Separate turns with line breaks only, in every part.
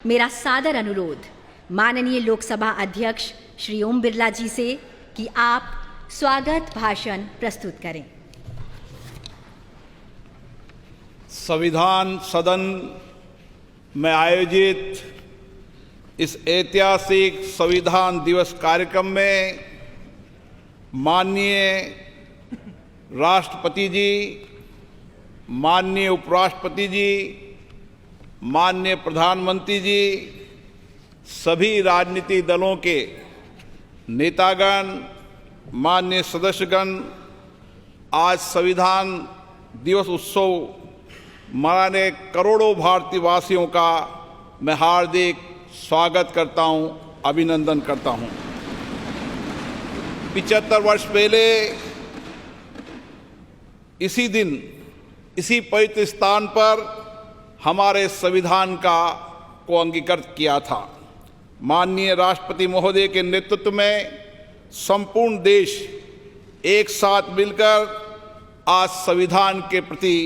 मेरा सादर अनुरोध माननीय लोकसभा अध्यक्ष श्री ओम बिरला जी से कि आप स्वागत भाषण प्रस्तुत करें।
संविधान सदन में आयोजित इस ऐतिहासिक संविधान दिवस कार्यक्रम में माननीय राष्ट्रपति जी, माननीय उपराष्ट्रपति जी, माननीय प्रधानमंत्री जी, सभी राजनीतिक दलों के नेतागण, माननीय सदस्यगण, आज संविधान दिवस उत्सव मनाने करोड़ों भारतीय वासियों का मैं हार्दिक स्वागत करता हूं, अभिनंदन करता हूं। 75 वर्ष पहले इसी दिन, इसी पवित्र स्थान पर हमारे संविधान को अंगीकृत किया था। माननीय राष्ट्रपति महोदय के नेतृत्व में संपूर्ण देश एक साथ मिलकर आज संविधान के प्रति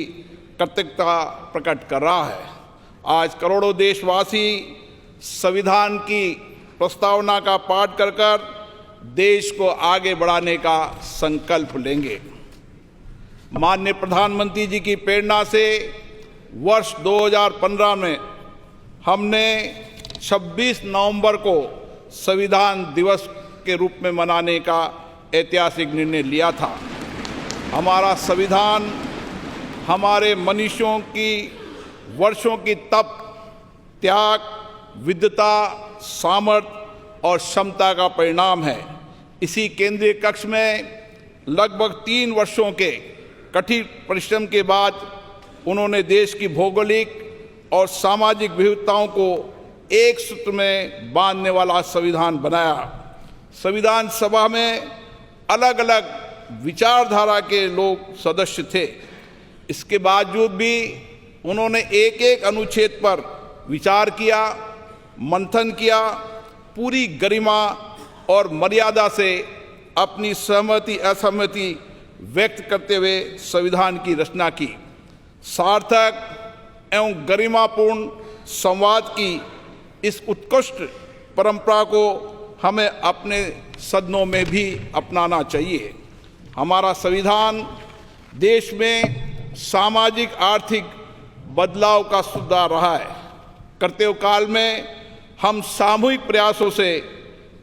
कृतज्ञता प्रकट कर रहा है। आज करोड़ों देशवासी संविधान की प्रस्तावना का पाठ कर कर देश को आगे बढ़ाने का संकल्प लेंगे। माननीय प्रधानमंत्री जी की प्रेरणा से वर्ष 2015 में हमने 26 नवंबर को संविधान दिवस के रूप में मनाने का ऐतिहासिक निर्णय लिया था। हमारा संविधान हमारे मनुष्यों की वर्षों की तप, त्याग, विद्वता, सामर्थ्य और क्षमता का परिणाम है। इसी केंद्रीय कक्ष में लगभग 3 वर्षों के कठिन परिश्रम के बाद उन्होंने देश की भौगोलिक और सामाजिक विविधताओं को एक सूत्र में बांधने वाला संविधान बनाया। संविधान सभा में अलग अलग विचारधारा के लोग सदस्य थे। इसके बावजूद भी उन्होंने एक एक अनुच्छेद पर विचार किया, मंथन किया, पूरी गरिमा और मर्यादा से अपनी सहमति असहमति व्यक्त करते हुए संविधान की रचना की। सार्थक एवं गरिमापूर्ण संवाद की इस उत्कृष्ट परंपरा को हमें अपने सदनों में भी अपनाना चाहिए। हमारा संविधान देश में सामाजिक आर्थिक बदलाव का सुधार रहा है। करते हुए काल में हम सामूहिक प्रयासों से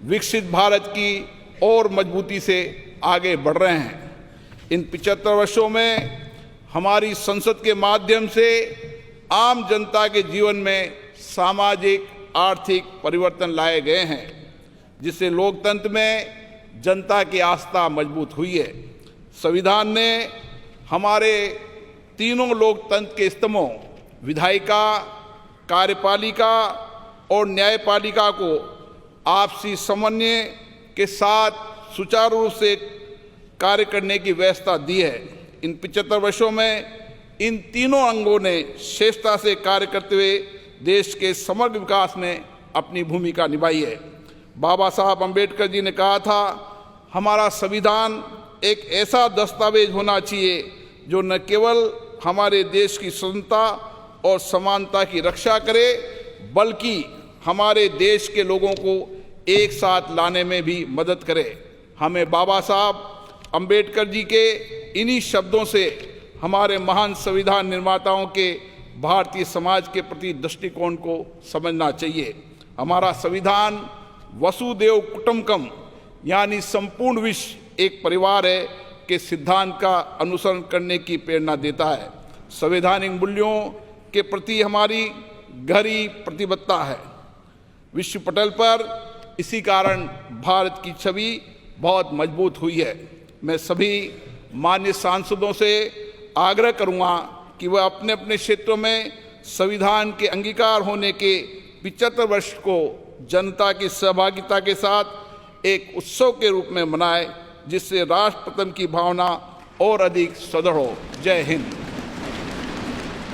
विकसित भारत की और मजबूती से आगे बढ़ रहे हैं। इन 75 वर्षों में हमारी संसद के माध्यम से आम जनता के जीवन में सामाजिक आर्थिक परिवर्तन लाए गए हैं, जिससे लोकतंत्र में जनता की आस्था मजबूत हुई है। संविधान ने हमारे तीनों लोकतंत्र के स्तंभों विधायिका, कार्यपालिका और न्यायपालिका को आपसी समन्वय के साथ सुचारू रूप से कार्य करने की व्यवस्था दी है। इन 75 वर्षों में इन तीनों अंगों ने श्रेष्ठता से कार्य करते हुए देश के समग्र विकास में अपनी भूमिका निभाई है। बाबा साहब अम्बेडकर जी ने कहा था, हमारा संविधान एक ऐसा दस्तावेज होना चाहिए जो न केवल हमारे देश की स्वतंत्रता और समानता की रक्षा करे, बल्कि हमारे देश के लोगों को एक साथ लाने में भी मदद करे। हमें बाबा साहब अम्बेडकर जी के इन्हीं शब्दों से हमारे महान संविधान निर्माताओं के भारतीय समाज के प्रति दृष्टिकोण को समझना चाहिए। हमारा संविधान वसुदेव कुटुंबकम यानी संपूर्ण विश्व एक परिवार है के सिद्धांत का अनुसरण करने की प्रेरणा देता है। संवैधानिक मूल्यों के प्रति हमारी गहरी प्रतिबद्धता है। विश्व पटल पर इसी कारण भारत की छवि बहुत मजबूत हुई है। मैं सभी मान्य सांसदों से आग्रह करूंगा कि वह अपने अपने क्षेत्रों में संविधान के अंगीकार होने के 75 वर्ष को जनता की सहभागिता के साथ एक उत्सव के रूप में मनाएं, जिससे राष्ट्र प्रथम की भावना और अधिक सुदृढ़ हो। जय हिंद।